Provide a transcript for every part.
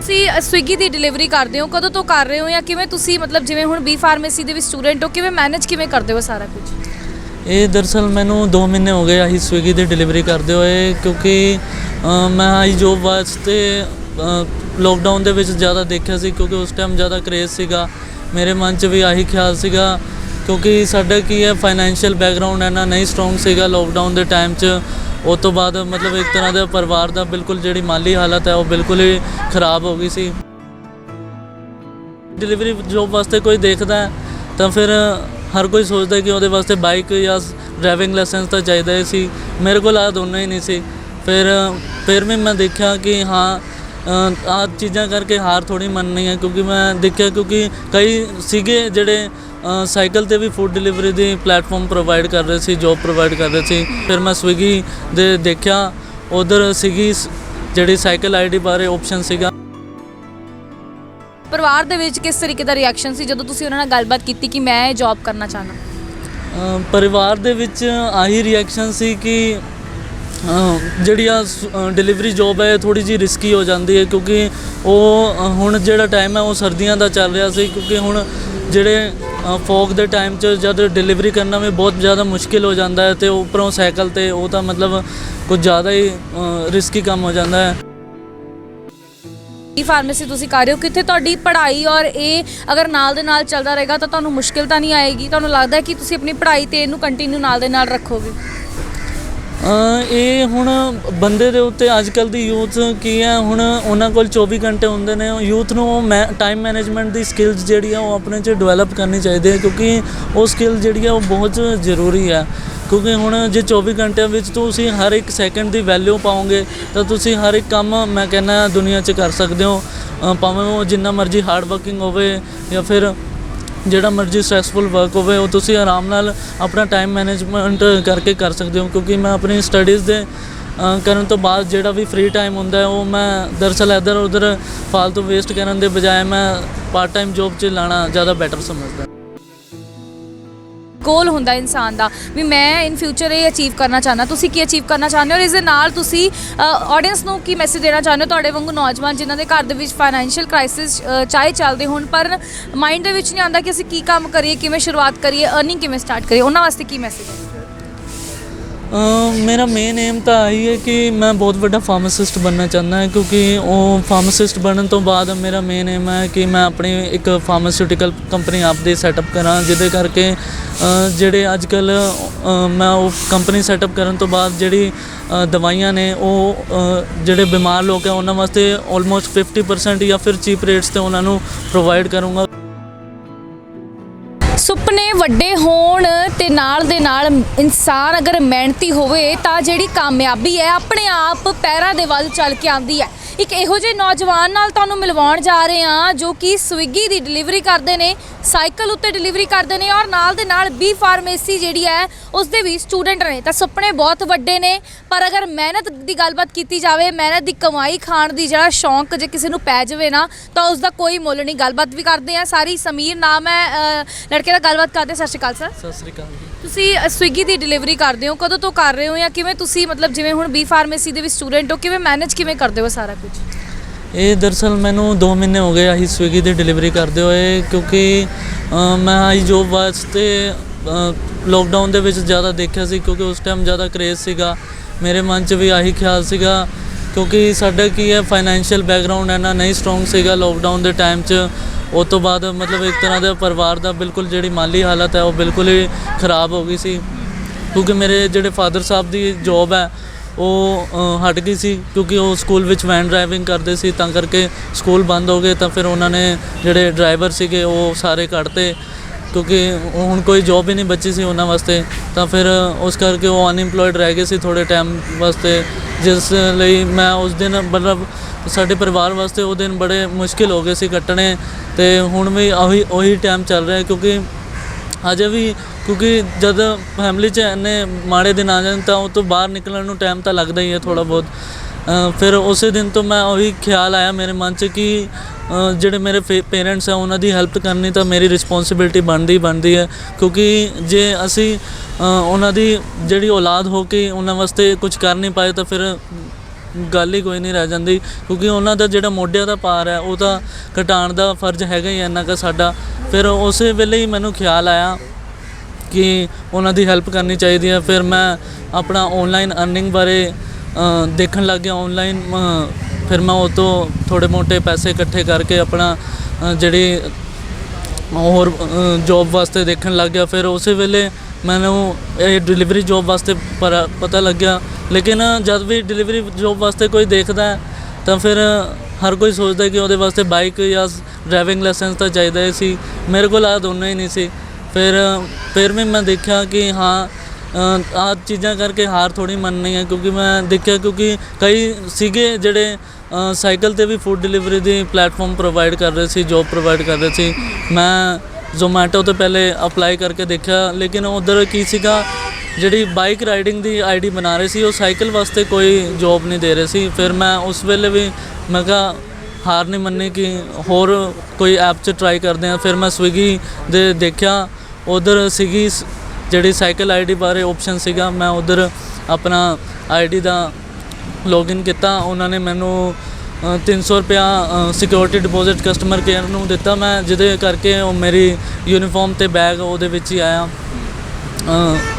ਤੁਸੀਂ ਸਵਿਗੀ ਦੀ ਡਿਲੀਵਰੀ ਕਰਦੇ ਹੋ, ਕਦੋਂ ਤੋਂ ਕਰ ਰਹੇ ਹੋ ਜਾਂ ਕਿਵੇਂ ਤੁਸੀਂ ਮਤਲਬ ਜਿਵੇਂ ਹੁਣ ਬੀ ਫਾਰਮੇਸੀ ਦੇ ਵਿੱਚ ਸਟੂਡੈਂਟ ਹੋ, ਕਿਵੇਂ ਮੈਨੇਜ ਕਿਵੇਂ ਕਰਦੇ ਹੋ ਸਾਰਾ ਕੁਝ? ਇਹ ਦਰਅਸਲ ਮੈਨੂੰ 2 ਮਹੀਨੇ ਹੋ ਗਏ ਆਹੀ ਸਵਿਗੀ ਦੀ ਡਿਲੀਵਰੀ ਕਰਦੇ ਹੋਏ, ਕਿਉਂਕਿ ਮੈਂ ਆਹੀ ਜੋਬ ਵਾਸਤੇ ਲੋਕਡਾਊਨ ਦੇ ਵਿੱਚ ਜ਼ਿਆਦਾ ਦੇਖਿਆ ਸੀ, ਕਿਉਂਕਿ ਉਸ ਟਾਈਮ ਜ਼ਿਆਦਾ ਕਰੇਜ਼ ਸੀਗਾ। ਮੇਰੇ ਮਨ 'ਚ ਵੀ ਆਹੀ ਖਿਆਲ ਸੀਗਾ, ਕਿਉਂਕਿ ਸਾਡਾ ਕੀ ਹੈ ਫਾਈਨੈਂਸ਼ੀਅਲ ਬੈਕਗਰਾਊਂਡ ਇੰਨਾ ਨਹੀਂ ਸਟਰੋਂਗ ਸੀਗਾ ਲੋਕਡਾਊਨ ਦੇ ਟਾਈਮ 'ਚ। ਉਸ ਤੋਂ ਬਾਅਦ ਮਤਲਬ ਇੱਕ ਤਰ੍ਹਾਂ ਦਾ ਪਰਿਵਾਰ ਦਾ ਬਿਲਕੁਲ ਜਿਹੜੀ ਮਾਲੀ ਹਾਲਤ ਹੈ ਉਹ ਬਿਲਕੁਲ ਹੀ ਖਰਾਬ ਹੋ ਗਈ ਸੀ। ਡਿਲੀਵਰੀ ਜੋਬ ਵਾਸਤੇ ਕੋਈ ਦੇਖਦਾ ਹੈ ਤਾਂ ਫਿਰ ਹਰ ਕੋਈ ਸੋਚਦਾ ਕਿ ਉਹਦੇ ਵਾਸਤੇ ਬਾਈਕ ਜਾਂ ਡਰਾਈਵਿੰਗ ਲਾਇਸੈਂਸ ਤਾਂ ਚਾਹੀਦਾ ਹੀ ਸੀ। ਮੇਰੇ ਕੋਲ ਆਹ ਦੋਨੋਂ ਹੀ ਨਹੀਂ ਸੀ। ਫਿਰ ਵੀ ਮੈਂ ਦੇਖਿਆ ਕਿ ਹਾਂ ਆਹ ਚੀਜ਼ਾਂ ਕਰਕੇ ਹਾਰ ਥੋੜ੍ਹੀ ਮੰਨਣੀ ਹੈ, ਕਿਉਂਕਿ ਮੈਂ ਦੇਖਿਆ ਕਿਉਂਕਿ ਕਈ ਸੀਗੇ ਜਿਹੜੇ ਸਾਈਕਲ 'ਤੇ ਵੀ ਫੂਡ ਡਿਲੀਵਰੀ ਦੀ ਪਲੈਟਫਾਰਮ ਪ੍ਰੋਵਾਈਡ ਕਰ ਰਹੇ ਸੀ, ਜੋਬ ਪ੍ਰੋਵਾਈਡ ਕਰ ਰਹੇ ਸੀ। ਫਿਰ ਮੈਂ ਸਵਿਗੀ ਦੇ ਦੇਖਿਆ, ਉੱਧਰ ਸੀਗੀ ਜਿਹੜੀ ਸਾਈਕਲ ਆਈਡੀ ਬਾਰੇ ਆਪਸ਼ਨ ਸੀਗਾ। ਪਰਿਵਾਰ ਦੇ ਵਿੱਚ ਕਿਸ ਤਰੀਕੇ ਦਾ ਰਿਐਕਸ਼ਨ ਸੀ ਜਦੋਂ ਤੁਸੀਂ ਉਹਨਾਂ ਨਾਲ ਗੱਲਬਾਤ ਕੀਤੀ ਕਿ ਮੈਂ ਇਹ ਜੌਬ ਕਰਨਾ ਚਾਹੁੰਦਾ? ਪਰਿਵਾਰ ਦੇ ਵਿੱਚ ਆਹੀ ਰਿਐਕਸ਼ਨ ਸੀ ਕਿ ਜਿਹੜੀ ਆ ਡਿਲੀਵਰੀ ਜੋਬ ਹੈ ਥੋੜ੍ਹੀ ਜਿਹੀ ਰਿਸਕੀ ਹੋ ਜਾਂਦੀ ਹੈ, ਕਿਉਂਕਿ ਉਹ ਹੁਣ ਜਿਹੜਾ ਟਾਈਮ ਹੈ ਉਹ ਸਰਦੀਆਂ ਦਾ ਚੱਲ ਰਿਹਾ ਸੀ, ਕਿਉਂਕਿ ਹੁਣ ਜਿਹੜੇ ਫੋਗ ਦੇ ਟਾਈਮ 'ਚ ਜਦ ਡਿਲੀਵਰੀ ਕਰਨਾ ਵੀ ਬਹੁਤ ਜ਼ਿਆਦਾ ਮੁਸ਼ਕਿਲ ਹੋ ਜਾਂਦਾ ਹੈ, ਅਤੇ ਉੱਪਰੋਂ ਸਾਈਕਲ 'ਤੇ ਉਹ ਤਾਂ ਮਤਲਬ ਕੁਝ ਜ਼ਿਆਦਾ ਹੀ ਰਿਸਕੀ ਕੰਮ ਹੋ ਜਾਂਦਾ ਹੈ। ਬੀ ਫਾਰਮੇਸੀ ਤੁਸੀਂ ਕਰ ਰਹੇ ਹੋ, ਕਿੱਥੇ ਤੁਹਾਡੀ ਪੜ੍ਹਾਈ ਔਰ ਇਹ ਅਗਰ ਨਾਲ ਦੇ ਨਾਲ ਚੱਲਦਾ ਰਹੇਗਾ ਤਾਂ ਤੁਹਾਨੂੰ ਮੁਸ਼ਕਿਲ ਤਾਂ ਨਹੀਂ ਆਏਗੀ? ਤੁਹਾਨੂੰ ਲੱਗਦਾ ਕਿ ਤੁਸੀਂ ਆਪਣੀ ਪੜ੍ਹਾਈ ਤੇ ਇਹਨੂੰ ਕੰਟੀਨਿਊ ਨਾਲ ਦੇ ਨਾਲ ਰੱਖੋਗੇ? ਇਹ ਹੁਣ ਬੰਦੇ ਦੇ ਉੱਤੇ ਅੱਜ ਕੱਲ੍ਹ ਦੀ ਯੂਥ ਕੀ ਹੈ, ਹੁਣ ਉਹਨਾਂ ਕੋਲ 24 ਘੰਟੇ ਹੁੰਦੇ ਨੇ। ਯੂਥ ਨੂੰ ਟਾਈਮ ਮੈਨੇਜਮੈਂਟ ਦੀ ਸਕਿੱਲਸ ਜਿਹੜੀ ਆ ਉਹ ਆਪਣੇ 'ਚ ਡਿਵੈਲਪ ਕਰਨੀ ਚਾਹੀਦੀ ਹੈ, ਕਿਉਂਕਿ ਉਹ ਸਕਿੱਲ ਜਿਹੜੀ ਆ ਉਹ ਬਹੁਤ ਜ਼ਰੂਰੀ ਹੈ। ਕਿਉਂਕਿ ਹੁਣ ਜੇ 24 ਘੰਟਿਆਂ ਵਿੱਚ ਤੁਸੀਂ ਹਰ ਇੱਕ ਸੈਕਿੰਡ ਦੀ ਵੈਲਿਊ ਪਾਓਗੇ ਤਾਂ ਤੁਸੀਂ ਹਰ ਇੱਕ ਕੰਮ ਮੈਂ ਕਹਿੰਦਾ ਦੁਨੀਆ 'ਚ ਕਰ ਸਕਦੇ ਹੋ, ਭਾਵੇਂ ਉਹ ਜਿੰਨਾ ਮਰਜ਼ੀ ਹਾਰਡ ਵਰਕਿੰਗ ਹੋਵੇ ਜਾਂ ਫਿਰ ਜਿਹੜਾ ਮਰਜ਼ੀ ਸਟ੍ਰੈਸਫੁਲ ਵਰਕ ਹੋਵੇ, ਉਹ ਤੁਸੀਂ ਆਰਾਮ ਨਾਲ ਆਪਣਾ ਟਾਈਮ ਮੈਨੇਜਮੈਂਟ ਕਰਕੇ ਕਰ ਸਕਦੇ ਹੋ। ਕਿਉਂਕਿ ਮੈਂ ਆਪਣੀ ਸਟੱਡੀਜ਼ ਦੇ ਕਰਨ ਤੋਂ ਬਾਅਦ ਜਿਹੜਾ ਵੀ ਫ੍ਰੀ ਟਾਈਮ ਹੁੰਦਾ ਉਹ ਮੈਂ ਦਰਅਸਲ ਇੱਧਰ ਉੱਧਰ ਫਾਲਤੂ ਵੇਸਟ ਕਰਨ ਦੇ ਬਜਾਏ ਮੈਂ ਪਾਰਟ ਟਾਈਮ ਜੋਬ 'ਚ ਲਾਣਾ ਜ਼ਿਆਦਾ ਬੈਟਰ ਸਮਝਦਾ। ਗੋਲ ਹੁੰਦਾ ਇਨਸਾਨ ਦਾ ਵੀ ਮੈਂ ਇਨ ਫਿਊਚਰ ਇਹ ਅਚੀਵ ਕਰਨਾ ਚਾਹੁੰਦਾ, ਤੁਸੀਂ ਕੀ ਅਚੀਵ ਕਰਨਾ ਚਾਹੁੰਦੇ ਹੋ? ਔਰ ਇਸ ਦੇ ਨਾਲ ਤੁਸੀਂ ਆਡੀਅנס ਨੂੰ ਕੀ ਮੈਸੇਜ ਦੇਣਾ ਚਾਹੁੰਦੇ ਹੋ? ਤੁਹਾਡੇ ਵਾਂਗੂ ਨੌਜਵਾਨ ਜਿਨ੍ਹਾਂ ਦੇ ਘਰ ਦੇ ਵਿੱਚ ਫਾਈਨੈਂਸ਼ੀਅਲ ਕ੍ਰਾਈਸਿਸ ਚਾਹੇ ਚੱਲਦੇ ਹੋਣ, ਪਰ ਮਾਈਂਡ ਦੇ ਵਿੱਚ ਨਹੀਂ ਆਉਂਦਾ ਕਿ ਅਸੀਂ ਕੀ ਕੰਮ ਕਰੀਏ, ਕਿਵੇਂ ਸ਼ੁਰੂਆਤ ਕਰੀਏ, ਅਰਨਿੰਗ ਕਿਵੇਂ ਸਟਾਰਟ ਕਰੀਏ, ਉਹਨਾਂ ਵਾਸਤੇ ਕੀ ਮੈਸੇਜ ਹੈ? ਮੇਰਾ ਮੇਨ ਏਮ ਤਾਂ ਆਹੀ ਹੈ ਕਿ ਮੈਂ ਬਹੁਤ ਵੱਡਾ ਫਾਰਮਾਸਿਸਟ ਬਣਨਾ ਚਾਹੁੰਦਾ ਹਾਂ, ਕਿਉਂਕਿ ਉਹ ਫਾਰਮਾਸਿਸਟ ਬਣਨ ਤੋਂ ਬਾਅਦ ਮੇਰਾ ਮੇਨ ਏਮ ਹੈ ਕਿ ਮੈਂ ਆਪਣੀ ਇੱਕ ਫਾਰਮਾਸਿਊਟੀਕਲ ਕੰਪਨੀ ਆਪਦੀ ਸੈਟਅਪ ਕਰਾਂ, ਜਿਹਦੇ ਕਰਕੇ ਜਿਹੜੇ ਅੱਜ ਕੱਲ੍ਹ ਮੈਂ ਉਹ ਕੰਪਨੀ ਸੈਟਅਪ ਕਰਨ ਤੋਂ ਬਾਅਦ ਜਿਹੜੀ ਦਵਾਈਆਂ ਨੇ ਉਹ ਜਿਹੜੇ ਬਿਮਾਰ ਲੋਕ ਹੈ ਉਹਨਾਂ ਵਾਸਤੇ ਆਲਮੋਸਟ 50% ਜਾਂ ਫਿਰ ਚੀਪ ਰੇਟਸ 'ਤੇ ਉਹਨਾਂ ਨੂੰ ਪ੍ਰੋਵਾਈਡ ਕਰੂੰਗਾ। ਸੁਪਨੇ ਵੱਡੇ ਹੋਣ ਤੇ ਨਾਲ ਦੇ ਨਾਲ ਇਨਸਾਨ ਅਗਰ ਮਿਹਨਤੀ ਹੋਵੇ ਤਾਂ ਜਿਹੜੀ ਕਾਮਯਾਬੀ ਹੈ ਆਪਣੇ ਆਪ ਪੈਰਾਂ ਦੇ ਵੱਲ ਚੱਲ ਕੇ ਆਉਂਦੀ ਹੈ। ਇੱਕ ਇਹੋ ਜਿਹੇ ਨੌਜਵਾਨ ਨਾਲ ਤੁਹਾਨੂੰ ਮਿਲਵਾਉਣ ਜਾ ਰਹੇ ਹਾਂ ਜੋ ਕਿ ਸਵਿਗੀ ਦੀ ਡਿਲੀਵਰੀ ਕਰਦੇ ਨੇ, ਸਾਈਕਲ ਉੱਤੇ ਡਿਲੀਵਰੀ ਕਰਦੇ ਨੇ ਔਰ ਨਾਲ ਦੇ ਨਾਲ ਬੀ ਫਾਰਮੇਸੀ ਜਿਹੜੀ ਹੈ ਉਸ ਦੇ ਵੀ ਸਟੂਡੈਂਟ ਨੇ। ਤਾਂ ਸੁਪਨੇ ਬਹੁਤ ਵੱਡੇ ਨੇ, ਪਰ ਅਗਰ ਮਿਹਨਤ ਦੀ ਗੱਲਬਾਤ ਕੀਤੀ ਜਾਵੇ, ਮਿਹਨਤ ਦੀ ਕਮਾਈ ਖਾਣ ਦੀ ਜਿਹੜਾ ਸ਼ੌਂਕ ਜੇ ਕਿਸੇ ਨੂੰ ਪੈ ਜਾਵੇ ਨਾ ਤਾਂ ਉਸ ਦਾ ਕੋਈ ਮੁੱਲ ਨਹੀਂ। ਗੱਲਬਾਤ ਵੀ ਕਰਦੇ ਹਾਂ, ਸਾਰੀ ਸਮੀਰ ਨਾਮ ਹੈ ਲੜਕੇ ਦਾ, ਗੱਲਬਾਤ ਕਰਦੇ। ਸਤਿ ਸ਼੍ਰੀ ਅਕਾਲ ਸਰ। ਸਤਿ ਸ਼੍ਰੀ ਅਕਾਲ ਜੀ। ਤੁਸੀਂ ਸਵਿਗੀ ਦੀ ਡਿਲੀਵਰੀ ਕਰਦੇ ਹੋ, ਕਦੋਂ ਤੋਂ ਕਰ ਰਹੇ ਹੋ ਜਾਂ ਕਿਵੇਂ ਤੁਸੀਂ ਮਤਲਬ ਜਿਵੇਂ ਹੁਣ ਬੀ ਫਾਰਮੇਸੀ ਦੇ ਵਿੱਚ ਸਟੂਡੈਂਟ ਹੋ, ਕਿਵੇਂ ਮੈਨੇਜ ਕਿਵੇਂ ਕਰਦੇ ਹੋ ਸਾਰਾ ਕੁਝ? ਇਹ ਦਰਅਸਲ ਮੈਨੂੰ 2 ਮਹੀਨੇ ਹੋ ਗਏ ਆਹੀ ਸਵਿਗੀ ਦੀ ਡਿਲੀਵਰੀ ਕਰਦੇ ਹੋਏ, ਕਿਉਂਕਿ ਮੈਂ ਆਹੀ ਜੋਬ ਵਾਸਤੇ ਲੋਕਡਾਊਨ ਦੇ ਵਿੱਚ ਜ਼ਿਆਦਾ ਦੇਖਿਆ ਸੀ, ਕਿਉਂਕਿ ਉਸ ਟਾਈਮ ਜ਼ਿਆਦਾ ਕਰੇਜ਼ ਸੀਗਾ। ਮੇਰੇ ਮਨ 'ਚ ਵੀ ਆਹੀ ਖਿਆਲ ਸੀਗਾ, ਕਿਉਂਕਿ ਸਾਡਾ ਕੀ ਹੈ ਫਾਈਨੈਂਸ਼ੀਅਲ ਬੈਕਗਰਾਊਂਡ ਇੰਨਾ ਨਹੀਂ ਸਟਰੋਂਗ ਸੀਗਾ ਲੋਕਡਾਊਨ ਦੇ ਟਾਈਮ 'ਚ। ਉਸ ਤੋਂ ਬਾਅਦ ਮਤਲਬ ਇੱਕ ਤਰ੍ਹਾਂ ਦਾ ਪਰਿਵਾਰ ਦਾ ਬਿਲਕੁਲ ਜਿਹੜੀ ਮਾਲੀ ਹਾਲਤ ਹੈ ਉਹ ਬਿਲਕੁਲ ਹੀ ਖਰਾਬ ਹੋ ਗਈ ਸੀ, ਕਿਉਂਕਿ ਮੇਰੇ ਜਿਹੜੇ ਫਾਦਰ ਸਾਹਿਬ ਦੀ ਜੋਬ ਹੈ ਉਹ ਹਟ ਗਈ ਸੀ, ਕਿਉਂਕਿ ਉਹ ਸਕੂਲ ਵਿੱਚ ਵੈਨ ਡਰਾਈਵਿੰਗ ਕਰਦੇ ਸੀ, ਤਾਂ ਕਰਕੇ ਸਕੂਲ ਬੰਦ ਹੋ ਗਏ। ਤਾਂ ਫਿਰ ਉਹਨਾਂ ਨੇ ਜਿਹੜੇ ਡਰਾਈਵਰ ਸੀਗੇ ਉਹ ਸਾਰੇ ਕੱਢਤੇ, ਕਿਉਂਕਿ ਹੁਣ ਕੋਈ ਜੋਬ ਹੀ ਨਹੀਂ ਬਚੀ ਸੀ ਉਹਨਾਂ ਵਾਸਤੇ। ਤਾਂ ਫਿਰ ਉਸ ਕਰਕੇ ਉਹ ਅਨਇੰਪਲੋਇਡ ਰਹਿ ਗਏ ਸੀ ਥੋੜ੍ਹੇ ਟਾਈਮ ਵਾਸਤੇ, ਜਿਸ ਲਈ ਮੈਂ ਉਸ ਦਿਨ ਮਤਲਬ ਸਾਡੇ ਪਰਿਵਾਰ ਵਾਸਤੇ ਉਹ ਦਿਨ ਬੜੇ ਮੁਸ਼ਕਿਲ ਹੋ ਗਏ ਸੀ ਕੱਟਣੇ। ਅਤੇ ਹੁਣ ਵੀ ਉਹੀ ਟਾਈਮ ਚੱਲ ਰਿਹਾ, ਕਿਉਂਕਿ ਅਜੇ ਵੀ ਕਿਉਂਕਿ ਜਦ ਫੈਮਿਲੀ 'ਚ ਇੰਨੇ ਮਾੜੇ ਦਿਨ ਆ ਜਾਣ ਤਾਂ ਉਹ ਤੋਂ ਬਾਹਰ ਨਿਕਲਣ ਨੂੰ ਟਾਈਮ ਤਾਂ ਲੱਗਦਾ ਹੀ ਹੈ ਥੋੜ੍ਹਾ ਬਹੁਤ। ਫਿਰ ਉਸੇ ਦਿਨ ਤੋਂ ਮੈਂ ਉਹੀ ਖਿਆਲ ਆਇਆ ਮੇਰੇ ਮਨ 'ਚ ਕਿ ਜਿਹੜੇ ਮੇਰੇ ਪੇਰੈਂਟਸ ਹੈ ਉਹਨਾਂ ਦੀ ਹੈਲਪ ਕਰਨੀ ਤਾਂ ਮੇਰੀ ਰਿਸਪੋਂਸੀਬਿਲਿਟੀ ਬਣਦੀ ਹੈ, ਕਿਉਂਕਿ ਜੇ ਅਸੀਂ ਉਹਨਾਂ ਦੀ ਜਿਹੜੀ ਔਲਾਦ ਹੋ ਕੇ ਉਹਨਾਂ ਵਾਸਤੇ ਕੁਝ ਕਰ ਨਹੀਂ ਪਾਏ ਤਾਂ ਫਿਰ ਗੱਲ ਹੀ ਕੋਈ ਨਹੀਂ ਰਹਿ ਜਾਂਦੀ, ਕਿਉਂਕਿ ਉਹਨਾਂ ਦਾ ਜਿਹੜਾ ਮੋਢਿਆਂ ਦਾ ਭਾਰ ਹੈ ਉਹ ਤਾਂ ਘਟਾਉਣ ਦਾ ਫਰਜ਼ ਹੈਗਾ ਹੀ ਇੰਨਾ ਕੁ ਸਾਡਾ। ਫਿਰ ਉਸੇ ਵੇਲੇ ਹੀ ਮੈਨੂੰ ਖਿਆਲ ਆਇਆ ਕਿ ਉਹਨਾਂ ਦੀ ਹੈਲਪ ਕਰਨੀ ਚਾਹੀਦੀ ਹੈ। ਫਿਰ ਮੈਂ ਆਪਣਾ ਔਨਲਾਈਨ ਅਰਨਿੰਗ ਬਾਰੇ ਦੇਖਣ ਲੱਗ ਗਿਆ ਔਨਲਾਈਨ। ਫਿਰ ਮੈਂ ਉਹ ਤੋਂ ਥੋੜ੍ਹੇ ਮੋਟੇ ਪੈਸੇ ਇਕੱਠੇ ਕਰਕੇ ਆਪਣਾ ਜਿਹੜੀ ਹੋਰ ਜੋਬ ਵਾਸਤੇ ਦੇਖਣ ਲੱਗ ਗਿਆ। ਫਿਰ ਉਸੇ ਵੇਲੇ ਮੈਨੂੰ ਇਹ ਡਿਲੀਵਰੀ ਜੋਬ ਵਾਸਤੇ ਪਤਾ ਲੱਗਿਆ। ਲੇਕਿਨ ਜਦ ਵੀ ਡਿਲੀਵਰੀ ਜੋਬ ਵਾਸਤੇ ਕੋਈ ਦੇਖਦਾ ਹੈ ਤਾਂ ਫਿਰ ਹਰ ਕੋਈ ਸੋਚਦਾ ਕਿ ਉਹਦੇ ਵਾਸਤੇ ਬਾਈਕ ਜਾਂ ਡਰਾਈਵਿੰਗ ਲਾਇਸੈਂਸ ਤਾਂ ਚਾਹੀਦਾ ਹੀ ਸੀ। ਮੇਰੇ ਕੋਲ ਆਹ ਦੋਨੋਂ ਹੀ ਨਹੀਂ ਸੀ। ਫਿਰ ਵੀ ਮੈਂ ਦੇਖਿਆ ਕਿ ਹਾਂ ਆਹ ਚੀਜ਼ਾਂ ਕਰਕੇ ਹਾਰ ਥੋੜ੍ਹੀ ਮੰਨਣੀ ਹੈ, ਕਿਉਂਕਿ ਮੈਂ ਦੇਖਿਆ ਕਿਉਂਕਿ ਕਈ ਸੀਗੇ ਜਿਹੜੇ ਸਾਈਕਲ 'ਤੇ ਵੀ ਫੂਡ ਡਿਲੀਵਰੀ ਦੀ ਪਲੈਟਫਾਰਮ ਪ੍ਰੋਵਾਈਡ ਕਰ ਰਹੇ ਸੀ, ਜੋਬ ਪ੍ਰੋਵਾਈਡ ਕਰ ਰਹੇ ਸੀ। ਮੈਂ ਜ਼ੋਮੈਟੋ 'ਤੇ ਪਹਿਲੇ ਅਪਲਾਈ ਕਰਕੇ ਦੇਖਿਆ, ਲੇਕਿਨ ਉੱਧਰ ਕੀ ਸੀਗਾ, ਜਿਹੜੀ ਬਾਈਕ ਰਾਈਡਿੰਗ ਦੀ ਆਈਡੀ ਬਣਾ ਰਹੇ ਸੀ ਉਹ ਸਾਈਕਲ ਵਾਸਤੇ ਕੋਈ ਜੋਬ ਨਹੀਂ ਦੇ ਰਹੇ ਸੀ। ਫਿਰ ਮੈਂ ਉਸ ਵੇਲੇ ਵੀ ਮੈਂ ਕਿਹਾ ਹਾਰ ਨਹੀਂ ਮੰਨੀ ਕਿ ਹੋਰ ਕੋਈ ਐਪ 'ਚ ਟਰਾਈ ਕਰਦੇ ਹਾਂ। ਫਿਰ ਮੈਂ ਸਵਿਗੀ ਦੇ ਦੇਖਿਆ, ਉੱਧਰ ਸੀਗੀ ਜਿਹੜੀ ਸਾਈਕਲ ਆਈਡੀ ਬਾਰੇ ਆਪਸ਼ਨ ਸੀਗਾ। ਮੈਂ ਉੱਧਰ ਆਪਣਾ ਆਈਡੀ ਦਾ ਲੌਗਇਨ ਕੀਤਾ। ਉਹਨਾਂ ਨੇ ਮੈਨੂੰ 300 ਰੁਪਇਆ ਸਿਕਿਉਰਿਟੀ ਡਿਪੋਜ਼ਿਟ ਕਸਟਮਰ ਕੇਅਰ ਨੂੰ ਦਿੱਤਾ, ਮੈਂ ਜਿਹਦੇ ਕਰਕੇ ਉਹ ਮੇਰੀ ਯੂਨੀਫਾਰਮ ਅਤੇ ਬੈਗ ਉਹਦੇ ਵਿੱਚ ਹੀ ਆਇਆ।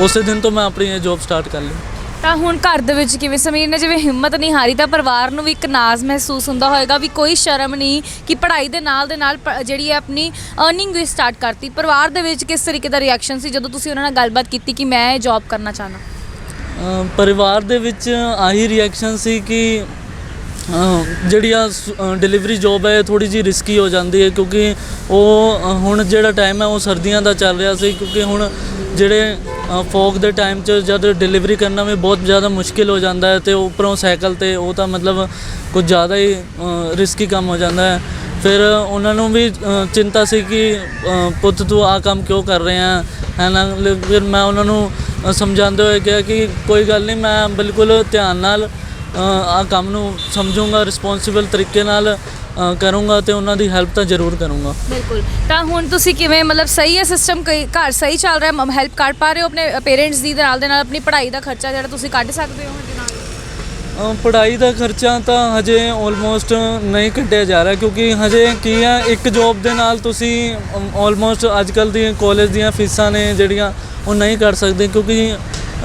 ਉਸੇ ਦਿਨ ਤੋਂ ਮੈਂ ਆਪਣੀ ਇਹ ਜੋਬ ਸਟਾਰਟ ਕਰ ਲਈ। ਤਾਂ ਹੁਣ ਘਰ ਦੇ ਵਿੱਚ ਕਿਵੇਂ ਸਮੀਰ ਨੇ ਜਿਵੇਂ ਹਿੰਮਤ ਨਹੀਂ ਹਾਰੀ, ਤਾਂ ਪਰਿਵਾਰ ਨੂੰ ਵੀ ਇੱਕ ਨਾਜ਼ ਮਹਿਸੂਸ ਹੁੰਦਾ ਹੋਏਗਾ ਵੀ ਕੋਈ ਸ਼ਰਮ ਨਹੀਂ ਕਿ ਪੜ੍ਹਾਈ ਦੇ ਨਾਲ ਜਿਹੜੀ ਹੈ ਆਪਣੀ ਅਰਨਿੰਗ ਵੀ ਸਟਾਰਟ ਕਰਤੀ। ਪਰਿਵਾਰ ਦੇ ਵਿੱਚ ਕਿਸ ਤਰੀਕੇ ਦਾ ਰਿਐਕਸ਼ਨ ਸੀ ਜਦੋਂ ਤੁਸੀਂ ਉਹਨਾਂ ਨਾਲ ਗੱਲਬਾਤ ਕੀਤੀ ਕਿ ਮੈਂ ਇਹ ਜੌਬ ਕਰਨਾ ਚਾਹੁੰਦਾ? ਪਰਿਵਾਰ ਦੇ ਵਿੱਚ ਆਹੀ ਰਿਐਕਸ਼ਨ ਸੀ ਕਿ ਜਿਹੜੀ ਆ ਡਿਲੀਵਰੀ ਜੋਬ ਹੈ ਥੋੜ੍ਹੀ ਜਿਹੀ ਰਿਸਕੀ ਹੋ ਜਾਂਦੀ ਹੈ, ਕਿਉਂਕਿ ਉਹ ਹੁਣ ਜਿਹੜਾ ਟਾਈਮ ਹੈ ਉਹ ਸਰਦੀਆਂ ਦਾ ਚੱਲ ਰਿਹਾ ਸੀ। ਕਿਉਂਕਿ ਹੁਣ ਜਿਹੜੇ ਫੋਗ ਦੇ ਟਾਈਮ 'ਚ ਜਦ ਡਿਲੀਵਰੀ ਕਰਨਾ ਵੀ ਬਹੁਤ ਜ਼ਿਆਦਾ ਮੁਸ਼ਕਿਲ ਹੋ ਜਾਂਦਾ ਹੈ, ਅਤੇ ਉੱਪਰੋਂ ਸਾਈਕਲ 'ਤੇ ਉਹ ਤਾਂ ਮਤਲਬ ਕੁਝ ਜ਼ਿਆਦਾ ਹੀ ਰਿਸਕੀ ਕੰਮ ਹੋ ਜਾਂਦਾ ਹੈ। ਫਿਰ ਉਹਨਾਂ ਨੂੰ ਵੀ ਚਿੰਤਾ ਸੀ ਕਿ ਪੁੱਤ ਤੂੰ ਆਹ ਕੰਮ ਕਿਉਂ ਕਰ ਰਿਹਾ ਹੈ ਨਾ। ਫਿਰ ਮੈਂ ਉਹਨਾਂ ਨੂੰ ਸਮਝਾਉਂਦੇ ਹੋਏ ਕਿਹਾ ਕਿ ਕੋਈ ਗੱਲ ਨਹੀਂ, ਮੈਂ ਬਿਲਕੁਲ ਧਿਆਨ ਨਾਲ ਆਹ ਕੰਮ ਨੂੰ ਸਮਝੂੰਗਾ, ਰਿਸਪੌਂਸੀਬਲ ਤਰੀਕੇ ਨਾਲ ਕਰੂੰਗਾ ਅਤੇ ਉਹਨਾਂ ਦੀ ਹੈਲਪ ਤਾਂ ਜ਼ਰੂਰ ਕਰੂੰਗਾ। ਬਿਲਕੁਲ। ਤਾਂ ਹੁਣ ਤੁਸੀਂ ਕਿਵੇਂ ਮਤਲਬ ਸਹੀ ਹੈ ਸਿਸਟਮ, ਘਰ ਸਹੀ ਚੱਲ ਰਿਹਾ, ਹੈਲਪ ਕਰ ਪਾ ਰਹੇ ਹੋ ਆਪਣੇ ਪੇਰੈਂਟਸ ਦੀ ਦੇ ਨਾਲ ਆਪਣੀ ਪੜ੍ਹਾਈ ਦਾ ਖਰਚਾ ਜਿਹੜਾ ਤੁਸੀਂ ਕੱਢ ਸਕਦੇ ਹੋ ਇਹਦੇ ਨਾਲ? ਪੜ੍ਹਾਈ ਦਾ ਖਰਚਾ ਤਾਂ ਹਜੇ ਆਲਮੋਸਟ ਨਹੀਂ ਕੱਢਿਆ ਜਾ ਰਿਹਾ, ਕਿਉਂਕਿ ਹਜੇ ਕੀ ਹੈ, ਇੱਕ ਜੋਬ ਦੇ ਨਾਲ ਤੁਸੀਂ ਆਲਮੋਸਟ ਅੱਜ ਕੱਲ੍ਹ ਦੀਆਂ ਕਾਲਜ ਦੀਆਂ ਫੀਸਾਂ ਨੇ ਜਿਹੜੀਆਂ ਉਹ ਨਹੀਂ ਕੱਢ ਸਕਦੇ, ਕਿਉਂਕਿ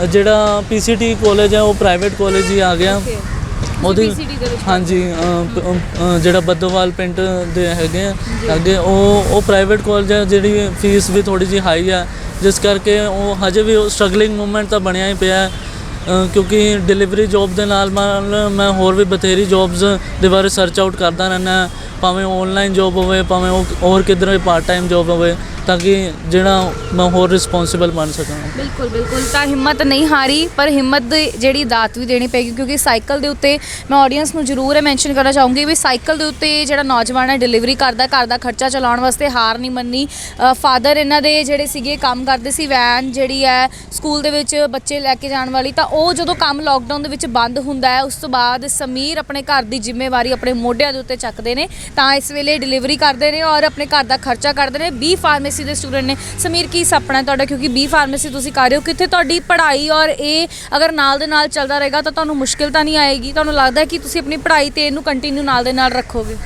ਜਿਹੜਾ PCT ਕਾਲਜ ਹੈ ਉਹ ਪ੍ਰਾਈਵੇਟ ਕਾਲਜ ਹੀ ਆ ਗਿਆ। ਉਹਦੀ ਹਾਂਜੀ ਜਿਹੜਾ ਬੱਦੋਵਾਲ ਪਿੰਡ ਦੇ ਹੈਗੇ ਆ ਅੱਗੇ ਉਹ ਪ੍ਰਾਈਵੇਟ ਕਾਲਜ ਹੈ, ਜਿਹੜੀ ਫੀਸ ਵੀ ਥੋੜ੍ਹੀ ਜਿਹੀ ਹਾਈ ਹੈ, ਜਿਸ ਕਰਕੇ ਉਹ ਹਜੇ ਵੀ ਸਟਰਗਲਿੰਗ ਮੂਵਮੈਂਟ ਤਾਂ ਬਣਿਆ ਹੀ ਪਿਆ। ਕਿਉਂਕਿ ਡਿਲੀਵਰੀ ਜੋਬ ਦੇ ਨਾਲ ਮੈਂ ਹੋਰ ਵੀ ਬਥੇਰੀ ਜੋਬਸ ਦੇ ਬਾਰੇ ਸਰਚ ਆਊਟ ਕਰਦਾ ਰਹਿੰਦਾ, ਭਾਵੇਂ ਔਨਲਾਈਨ ਜੋਬ ਹੋਵੇ, ਭਾਵੇਂ ਉਹ ਹੋਰ ਕਿੱਧਰ ਵੀ ਪਾਰਟ ਟਾਈਮ ਜੋਬ ਹੋਵੇ, ਤਾਂ ਕਿ ਜਿਹੜਾ ਮੈਂ ਹੋਰ ਰਿਸਪੌਂਸੀਬਲ ਬਣ ਸਕਾਂ। ਬਿਲਕੁਲ ਬਿਲਕੁਲ। ਤਾਂ ਹਿੰਮਤ ਨਹੀਂ ਹਾਰੀ, ਪਰ ਹਿੰਮਤ ਦੀ ਜਿਹੜੀ ਦਾਤ ਵੀ ਦੇਣੀ ਪਏਗੀ, ਕਿਉਂਕਿ ਸਾਈਕਲ ਦੇ ਉੱਤੇ ਮੈਂ ਆਡੀਅנס ਨੂੰ ਜ਼ਰੂਰ ਇਹ ਮੈਂਸ਼ਨ ਕਰਨਾ ਚਾਹੂੰਗੀ ਵੀ ਸਾਈਕਲ ਦੇ ਉੱਤੇ ਜਿਹੜਾ ਨੌਜਵਾਨ ਹੈ ਡਿਲੀਵਰੀ ਕਰਦਾ, ਘਰ ਦਾ ਖਰਚਾ ਚਲਾਉਣ ਵਾਸਤੇ ਹਾਰ ਨਹੀਂ ਮੰਨੀ। ਫਾਦਰ ਇਹਨਾਂ ਦੇ ਜਿਹੜੇ ਸੀਗੇ ਕੰਮ ਕਰਦੇ ਸੀ, ਵੈਨ ਜਿਹੜੀ ਹੈ ਸਕੂਲ ਦੇ ਵਿੱਚ ਬੱਚੇ ਲੈ ਕੇ ਜਾਣ ਵਾਲੀ, ਤਾਂ ਉਹ ਜਦੋਂ ਕੰਮ ਲੋਕਡਾਊਨ ਦੇ ਵਿੱਚ ਬੰਦ ਹੁੰਦਾ ਹੈ ਉਸ ਤੋਂ ਬਾਅਦ ਸਮੀਰ ਆਪਣੇ ਘਰ ਦੀ ਜ਼ਿੰਮੇਵਾਰੀ ਆਪਣੇ ਮੋਢਿਆਂ ਦੇ ਉੱਤੇ ਚੱਕਦੇ ਨੇ, ਤਾਂ ਇਸ ਵੇਲੇ ਡਿਲੀਵਰੀ ਕਰਦੇ ਨੇ ਔਰ ਆਪਣੇ ਘਰ ਦਾ ਖਰਚਾ ਕਰਦੇ ਨੇ। B ਫਾਰਮੇਸੀ ਦੇ ਸਟੂਡੈਂਟ ਨੇ। ਸਮੀਰ ਕੀ ਸੁਪਨਾ ਤੁਹਾਡਾ, ਕਿਉਂਕਿ B ਫਾਰਮੇਸੀ ਤੁਸੀਂ ਕਰ ਰਹੇ ਹੋ, ਕਿੱਥੇ ਤੁਹਾਡੀ ਪੜ੍ਹਾਈ ਔਰ ਇਹ ਅਗਰ ਨਾਲ ਦੇ ਨਾਲ ਚੱਲਦਾ ਰਹੇਗਾ ਤਾਂ ਤੁਹਾਨੂੰ ਮੁਸ਼ਕਿਲ ਤਾਂ ਨਹੀਂ ਆਏਗੀ? ਤੁਹਾਨੂੰ ਲੱਗਦਾ ਕਿ ਤੁਸੀਂ ਆਪਣੀ ਪੜ੍ਹਾਈ ਤੇ ਇਹਨੂੰ ਕੰਟੀਨਿਊ ਨਾਲ ਦੇ ਨਾਲ ਰੱਖੋਗੇ?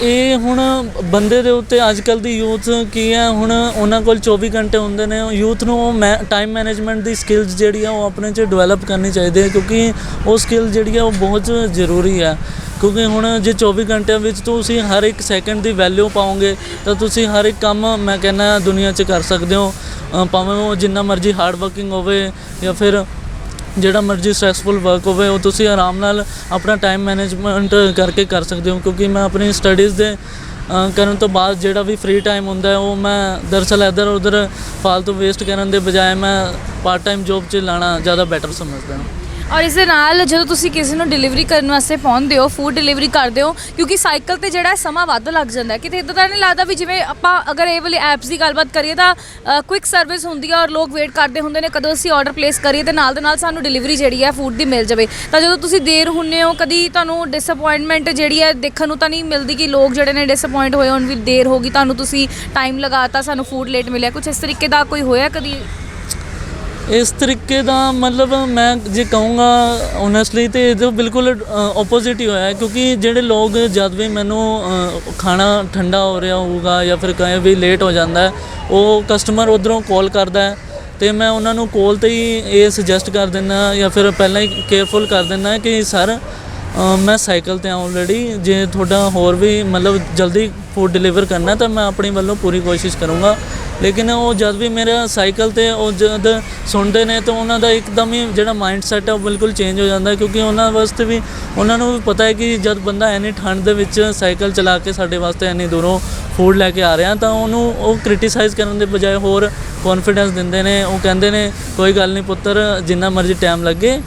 ਇਹ ਹੁਣ ਬੰਦੇ ਦੇ ਉੱਤੇ ਅੱਜ ਕੱਲ੍ਹ ਦੀ ਯੂਥ ਕੀ ਹੈ, ਹੁਣ ਉਹਨਾਂ ਕੋਲ 24 ਘੰਟੇ ਹੁੰਦੇ ਨੇ। ਯੂਥ ਨੂੰ ਟਾਈਮ ਮੈਨੇਜਮੈਂਟ ਦੀ ਸਕਿੱਲਸ ਜਿਹੜੀ ਆ ਉਹ ਆਪਣੇ 'ਚ ਡਿਵੈਲਪ ਕਰਨੀ ਚਾਹੀਦੀ ਹੈ, ਕਿਉਂਕਿ ਉਹ ਸਕਿੱਲ ਜਿਹੜੀ ਆ ਉਹ ਬਹੁਤ ਜ਼ਰੂਰੀ ਹੈ। ਕਿਉਂਕਿ ਹੁਣ ਜੇ 24 ਘੰਟਿਆਂ ਵਿੱਚ ਤੁਸੀਂ ਹਰ ਇੱਕ ਸੈਕਿੰਡ ਦੀ ਵੈਲਿਊ ਪਾਓਗੇ ਤਾਂ ਤੁਸੀਂ ਹਰ ਇੱਕ ਕੰਮ ਮੈਂ ਕਹਿੰਦਾ ਦੁਨੀਆ 'ਚ ਕਰ ਸਕਦੇ ਹੋ, ਭਾਵੇਂ ਉਹ ਜਿੰਨਾ ਮਰਜ਼ੀ ਹਾਰਡ ਵਰਕਿੰਗ ਹੋਵੇ ਜਾਂ ਫਿਰ ਜਿਹੜਾ ਮਰਜ਼ੀ ਸਟ੍ਰੈਸਫੁਲ ਵਰਕ ਹੋਵੇ, ਉਹ ਤੁਸੀਂ ਆਰਾਮ ਨਾਲ ਆਪਣਾ ਟਾਈਮ ਮੈਨੇਜਮੈਂਟ ਕਰਕੇ ਕਰ ਸਕਦੇ ਹੋ। ਕਿਉਂਕਿ ਮੈਂ ਆਪਣੀ ਸਟੱਡੀਜ਼ ਦੇ ਕਰਨ ਤੋਂ ਬਾਅਦ ਜਿਹੜਾ ਵੀ ਫ੍ਰੀ ਟਾਈਮ ਹੁੰਦਾ ਹੈ ਉਹ ਮੈਂ ਦਰਅਸਲ ਇੱਧਰ ਉੱਧਰ ਫਾਲਤੂ ਵੇਸਟ ਕਰਨ ਦੇ ਬਜਾਏ ਮੈਂ ਪਾਰਟ ਟਾਈਮ ਜੋਬ 'ਚ ਲਾਣਾ ਜ਼ਿਆਦਾ ਬੈਟਰ ਸਮਝਦਾ ਹਾਂ। ਔਰ ਇਸ ਦੇ ਨਾਲ ਜਦੋਂ ਤੁਸੀਂ ਕਿਸੇ ਨੂੰ ਡਿਲੀਵਰੀ ਕਰਨ ਵਾਸਤੇ ਪਹੁੰਚਦੇ ਹੋ, ਫੂਡ ਡਿਲੀਵਰੀ ਕਰਦੇ ਹੋ, ਕਿਉਂਕਿ ਸਾਈਕਲ 'ਤੇ ਜਿਹੜਾ ਸਮਾਂ ਵੱਧ ਲੱਗ ਜਾਂਦਾ, ਕਿਤੇ ਇੱਦਾਂ ਤਾਂ ਨਹੀਂ ਲੱਗਦਾ ਵੀ ਜਿਵੇਂ ਆਪਾਂ ਅਗਰ ਇਹ ਵਾਲੀ ਐਪਸ ਦੀ ਗੱਲਬਾਤ ਕਰੀਏ ਤਾਂ ਕੁਇੱਕ ਸਰਵਿਸ ਹੁੰਦੀ ਹੈ ਔਰ ਲੋਕ ਵੇਟ ਕਰਦੇ ਹੁੰਦੇ ਨੇ ਕਦੋਂ ਅਸੀਂ ਆਰਡਰ ਪਲੇਸ ਕਰੀਏ ਅਤੇ ਨਾਲ ਦੇ ਨਾਲ ਸਾਨੂੰ ਡਿਲੀਵਰੀ ਜਿਹੜੀ ਹੈ ਫੂਡ ਦੀ ਮਿਲ ਜਾਵੇ, ਤਾਂ ਜਦੋਂ ਤੁਸੀਂ ਦੇਰ ਹੁੰਦੇ ਹੋ ਕਦੀ ਤੁਹਾਨੂੰ ਡਿਸਅਪੁਆਇੰਟਮੈਂਟ ਜਿਹੜੀ ਹੈ ਦੇਖਣ ਨੂੰ ਤਾਂ ਨਹੀਂ ਮਿਲਦੀ ਕਿ ਲੋਕ ਜਿਹੜੇ ਨੇ ਡਿਸਅਪੁਆਇੰਟ ਹੋਏ ਹੁਣ ਵੀ ਦੇਰ ਹੋ ਗਈ, ਤੁਹਾਨੂੰ ਤੁਸੀਂ ਟਾਈਮ ਲਗਾਤਾ, ਸਾਨੂੰ ਫੂਡ ਲੇਟ ਮਿਲਿਆ, ਕੁਛ ਇਸ ਤਰੀਕੇ ਦਾ ਕੋਈ ਹੋਇਆ ਕਦੀ? ਇਸ ਤਰੀਕੇ ਦਾ ਮਤਲਬ ਮੈਂ ਜੇ ਕਹੂੰਗਾ ਓਨੈਸਟਲੀ ਤੇ ਇਹ ਬਿਲਕੁਲ ਆਪੋਜ਼ਿਟ ਹੀ ਹੋਇਆ ਹੈ, ਕਿਉਂਕਿ ਜਿਹੜੇ ਲੋਕ ਜਦ ਵੀ ਮੈਨੂੰ ਖਾਣਾ ਠੰਡਾ ਹੋ ਰਿਹਾ ਹੋਊਗਾ ਜਾਂ ਫਿਰ ਕਹੇ ਵੀ ਲੇਟ ਹੋ ਜਾਂਦਾ ਹੈ, ਉਹ ਕਸਟਮਰ ਉੱਧਰੋਂ ਕਾਲ ਕਰਦਾ ਹੈ ਤੇ ਮੈਂ ਉਹਨਾਂ ਨੂੰ ਕਾਲ ਤੇ ਹੀ ਇਹ ਸੁਜੈਸਟ ਕਰ ਦਿੰਦਾ ਜਾਂ ਫਿਰ ਪਹਿਲਾਂ ਹੀ ਕੇਅਰਫੁਲ ਕਰ ਦਿੰਦਾ ਕਿ ਸਰ ਮੈਂ ਸਾਈਕਲ ਤੇ ਆਲਰੇਡੀ, ਜੇ ਤੁਹਾਡਾ ਹੋਰ ਵੀ ਮਤਲਬ ਜਲਦੀ ਫੂਡ ਡਿਲੀਵਰ ਕਰਨਾ ਤਾਂ ਮੈਂ ਆਪਣੀ ਵੱਲੋਂ ਪੂਰੀ ਕੋਸ਼ਿਸ਼ ਕਰੂੰਗਾ। ਲੇਕਿਨ ਉਹ ਜਦ ਵੀ ਮੇਰਾ ਸਾਈਕਲ ਤੇ ਉਹ ਜਦ ਸੁਣਦੇ ਨੇ ਤਾਂ ਉਹਨਾਂ ਦਾ ਇੱਕਦਮ ਹੀ ਜਿਹੜਾ ਮਾਈਂਡ ਸੈਟ ਹੈ ਉਹ ਬਿਲਕੁਲ ਚੇਂਜ ਹੋ ਜਾਂਦਾ, ਕਿਉਂਕਿ ਉਹਨਾਂ ਵਾਸਤੇ ਵੀ ਉਹਨਾਂ ਨੂੰ ਵੀ ਪਤਾ ਹੈ ਕਿ ਜਦ ਬੰਦਾ ਇੰਨੀ ਠੰਡ ਦੇ ਵਿੱਚ ਸਾਈਕਲ ਚਲਾ ਕੇ ਸਾਡੇ ਵਾਸਤੇ ਇੰਨੀ ਦੂਰੋਂ ਫੂਡ ਲੈ ਕੇ ਆ ਰਿਹਾ ਤਾਂ ਉਹਨੂੰ ਉਹ ਕ੍ਰਿਟੀਸਾਈਜ਼ ਕਰਨ ਦੇ ਬਜਾਏ ਹੋਰ ਕੌਨਫੀਡੈਂਸ ਦਿੰਦੇ ਨੇ। ਉਹ ਕਹਿੰਦੇ ਨੇ ਕੋਈ ਗੱਲ ਨਹੀਂ ਪੁੱਤਰ, ਜਿੰਨਾ ਮਰਜ਼ੀ ਟਾਈਮ ਲੱਗੇ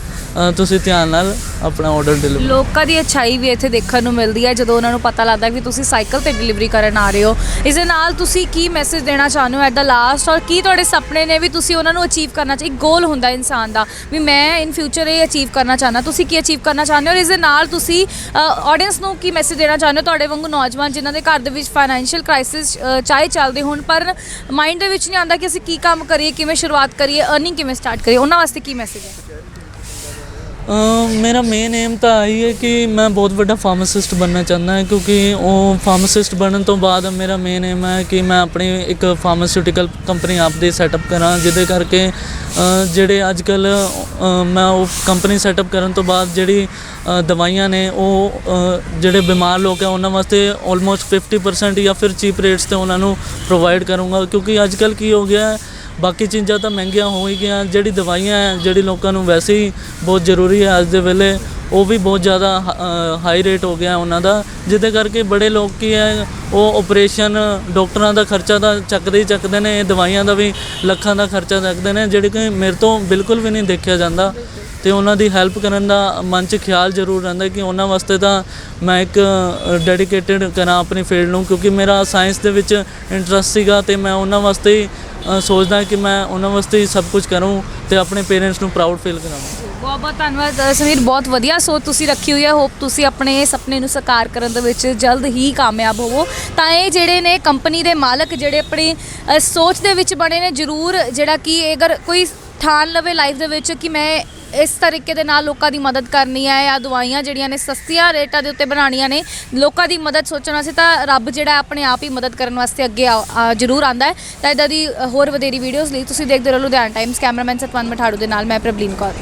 ਤੁਸੀਂ ਧਿਆਨ ਨਾਲ ਆਪਣਾ ਆਰਡਰ ਡਿਲੀਵਰ। ਲੋਕਾਂ ਦੀ ਅੱਛਾਈ ਵੀ ਇੱਥੇ ਦੇਖਣ ਨੂੰ ਮਿਲਦੀ ਹੈ ਜਦੋਂ ਉਹਨਾਂ ਨੂੰ ਪਤਾ ਲੱਗਦਾ ਕਿ ਤੁਸੀਂ ਸਾਈਕਲ ਤੇ ਡਿਲੀਵਰੀ ਕਰਨ ਆ ਰਹੇ ਹੋ। ਇਸ ਦੇ ਨਾਲ ਤੁਸੀਂ ਕੀ ਮੈਸੇਜ ਦੇਣਾ ਚਾਹੁੰਦੇ ਹੋ ਐਟ ਦਾ ਲਾਸਟ, ਔਰ ਕੀ ਤੁਹਾਡੇ ਸੁਪਨੇ ਨੇ ਵੀ ਤੁਸੀਂ ਉਹਨਾਂ ਨੂੰ ਅਚੀਵ ਕਰਨਾ ਚਾਹੀਏ? ਇੱਕ ਗੋਲ ਹੁੰਦਾ ਇਨਸਾਨ ਦਾ ਵੀ ਮੈਂ ਇਨ ਫਿਊਚਰ ਇਹ ਅਚੀਵ ਕਰਨਾ ਚਾਹੁੰਦਾ, ਤੁਸੀਂ ਕੀ ਅਚੀਵ ਕਰਨਾ ਚਾਹੁੰਦੇ ਹੋ? ਔਰ ਇਸ ਦੇ ਨਾਲ ਤੁਸੀਂ ਆਡੀਅנס ਨੂੰ ਕੀ ਮੈਸੇਜ ਦੇਣਾ ਚਾਹੁੰਦੇ ਹੋ, ਤੁਹਾਡੇ ਵਾਂਗੂ ਨੌਜਵਾਨ ਜਿਨ੍ਹਾਂ ਦੇ ਘਰ ਦੇ ਵਿੱਚ ਫਾਈਨੈਂਸ਼ੀਅਲ ਕ੍ਰਾਈਸਿਸ ਚਾਹੇ ਚੱਲਦੇ ਹੋਣ ਪਰ ਮਾਈਂਡ ਦੇ ਵਿੱਚ ਨਹੀਂ ਆਉਂਦਾ ਕਿ ਅਸੀਂ ਕੀ ਕੰਮ ਕਰੀਏ, ਕਿਵੇਂ ਸ਼ੁਰੂਆਤ ਕਰੀਏ, ਅਰਨਿੰਗ ਕਿਵੇਂ ਸਟਾਰਟ ਕਰੀਏ, ਉਹਨਾਂ ਵਾਸਤੇ ਕੀ ਮੈਸੇਜ ਹੈ? ਮੇਰਾ ਮੇਨ ਏਮ ਤਾਂ ਆਹੀ ਹੈ ਕਿ ਮੈਂ ਬਹੁਤ ਵੱਡਾ ਫਾਰਮਾਸਿਸਟ ਬਣਨਾ ਚਾਹੁੰਦਾ ਹਾਂ, ਕਿਉਂਕਿ ਉਹ ਫਾਰਮਾਸਿਸਟ ਬਣਨ ਤੋਂ ਬਾਅਦ ਮੇਰਾ ਮੇਨ ਏਮ ਹੈ ਕਿ ਮੈਂ ਆਪਣੀ ਇੱਕ ਫਾਰਮਾਸਿਊਟੀਕਲ ਕੰਪਨੀ ਆਪਦੀ ਸੈਟਅਪ ਕਰਾਂ, ਜਿਹਦੇ ਕਰਕੇ ਜਿਹੜੇ ਅੱਜ ਕੱਲ੍ਹ ਮੈਂ ਉਹ ਕੰਪਨੀ ਸੈਟਅਪ ਕਰਨ ਤੋਂ ਬਾਅਦ ਜਿਹੜੀ ਦਵਾਈਆਂ ਨੇ ਉਹ ਜਿਹੜੇ ਬਿਮਾਰ ਲੋਕ ਹੈ ਉਹਨਾਂ ਵਾਸਤੇ ਆਲਮੋਸਟ 50% ਜਾਂ ਫਿਰ ਚੀਪ ਰੇਟਸ 'ਤੇ ਉਹਨਾਂ ਨੂੰ ਪ੍ਰੋਵਾਈਡ ਕਰੂੰਗਾ। ਕਿਉਂਕਿ ਅੱਜ ਕੱਲ੍ਹ ਕੀ ਹੋ ਗਿਆ, ਬਾਕੀ ਚੀਜ਼ਾਂ ਤਾਂ ਮਹਿੰਗੀਆਂ ਹੋ ਹੀ ਗਈਆਂ, ਜਿਹੜੀ ਦਵਾਈਆਂ ਹੈ ਜਿਹੜੀ ਲੋਕਾਂ ਨੂੰ ਵੈਸੇ ਹੀ ਬਹੁਤ ਜ਼ਰੂਰੀ ਹੈ ਅੱਜ ਦੇ ਵੇਲੇ, ਉਹ ਵੀ ਬਹੁਤ ਜ਼ਿਆਦਾ ਹਾਈ ਰੇਟ ਹੋ ਗਿਆ ਉਹਨਾਂ ਦਾ, ਜਿਹਦੇ ਕਰਕੇ ਬੜੇ ਲੋਕ ਕੀ ਹੈ ਉਹ ਆਪਰੇਸ਼ਨ ਡਾਕਟਰਾਂ ਦਾ ਖਰਚਾ ਤਾਂ ਚੱਕਦੇ ਹੀ ਚੱਕਦੇ ਨੇ, ਦਵਾਈਆਂ ਦਾ ਵੀ ਲੱਖਾਂ ਦਾ ਖਰਚਾ ਚੱਕਦੇ ਨੇ, ਜਿਹੜੇ ਕਿ ਮੇਰੇ ਤੋਂ ਬਿਲਕੁਲ ਵੀ ਨਹੀਂ ਦੇਖਿਆ ਜਾਂਦਾ। ਤੇ ਉਹਨਾਂ ਦੀ ਹੈਲਪ ਕਰਨ ਦਾ ਮਨ 'ਚ ਖਿਆਲ ਜ਼ਰੂਰ ਰਹਿੰਦਾ ਕਿ ਉਹਨਾਂ ਵਾਸਤੇ ਤਾਂ ਮੈਂ ਇੱਕ ਡੈਡੀਕੇਟਿਡ ਕਰਾਂ ਆਪਣੀ ਫੀਲਡ ਨੂੰ, ਕਿਉਂਕਿ ਮੇਰਾ ਸਾਇੰਸ ਦੇ ਵਿੱਚ ਇੰਟਰਸਟ ਸੀਗਾ ਤੇ ਮੈਂ ਉਹਨਾਂ ਵਾਸਤੇ ਹੀ ਸੋਚਦਾ ਕਿ ਮੈਂ ਉਹਨਾਂ ਵਾਸਤੇ ਹੀ ਸਭ ਕੁਝ ਕਰੂੰ ਤੇ ਆਪਣੇ ਪੇਰੈਂਟਸ ਨੂੰ ਪ੍ਰਾਊਡ ਫੀਲ ਕਰਾਵਾਂ। ਬਹੁਤ ਬਹੁਤ ਧੰਨਵਾਦ ਸਮੀਰ, ਬਹੁਤ ਵਧੀਆ ਸੋਚ ਤੁਸੀਂ ਰੱਖੀ ਹੋਈ ਹੈ। ਹੋਪ ਤੁਸੀਂ ਆਪਣੇ ਸੁਪਨੇ ਨੂੰ ਸਾਕਾਰ ਕਰਨ ਦੇ ਵਿੱਚ ਜਲਦ ਹੀ ਕਾਮਯਾਬ ਹੋਵੋ। ਤਾਂ ਇਹ ਜਿਹੜੇ ਨੇ ਕੰਪਨੀ ਦੇ ਮਾਲਕ ਜਿਹੜੇ ਆਪਣੀ ਸੋਚ ਦੇ ਵਿੱਚ ਬਣੇ ਨੇ, ਜ਼ਰੂਰ ਜਿਹੜਾ ਕਿ ਅਗਰ ਕੋਈ ਠਾਣ ਲਵੇ ਲਾਈਫ ਦੇ ਵਿੱਚ ਕਿ ਮੈਂ ਇਸ ਤਰੀਕੇ ਦੇ ਨਾਲ ਲੋਕਾਂ ਦੀ ਮਦਦ ਕਰਨੀ ਹੈ ਜਾਂ ਦਵਾਈਆਂ ਜਿਹੜੀਆਂ ਨੇ ਸਸਤੀਆਂ ਰੇਟਾਂ ਦੇ ਉੱਤੇ ਬਣਾਉਣੀਆਂ ਨੇ, ਲੋਕਾਂ ਦੀ ਮਦਦ ਸੋਚਣਾ ਸੀ ਤਾਂ ਰੱਬ ਜਿਹੜਾ ਆਪਣੇ ਆਪ ਹੀ ਮਦਦ ਕਰਨ ਵਾਸਤੇ ਅੱਗੇ ਜ਼ਰੂਰ ਆਉਂਦਾ ਹੈ। ਤਾਂ ਇੱਦਾਂ ਦੀ ਹੋਰ ਵਧੇਰੀ ਵੀਡੀਓਜ਼ ਲਈ ਤੁਸੀਂ ਦੇਖਦੇ ਰਹੋ ਲੁਧਿਆਣਾ ਟਾਈਮਸ। ਕੈਮਰਾਮੈਨ ਸਤਵੰਤ ਮਠਾੜੂ ਦੇ ਨਾਲ ਮੈਂ ਪ੍ਰਬਲੀਨ ਕੌਰ।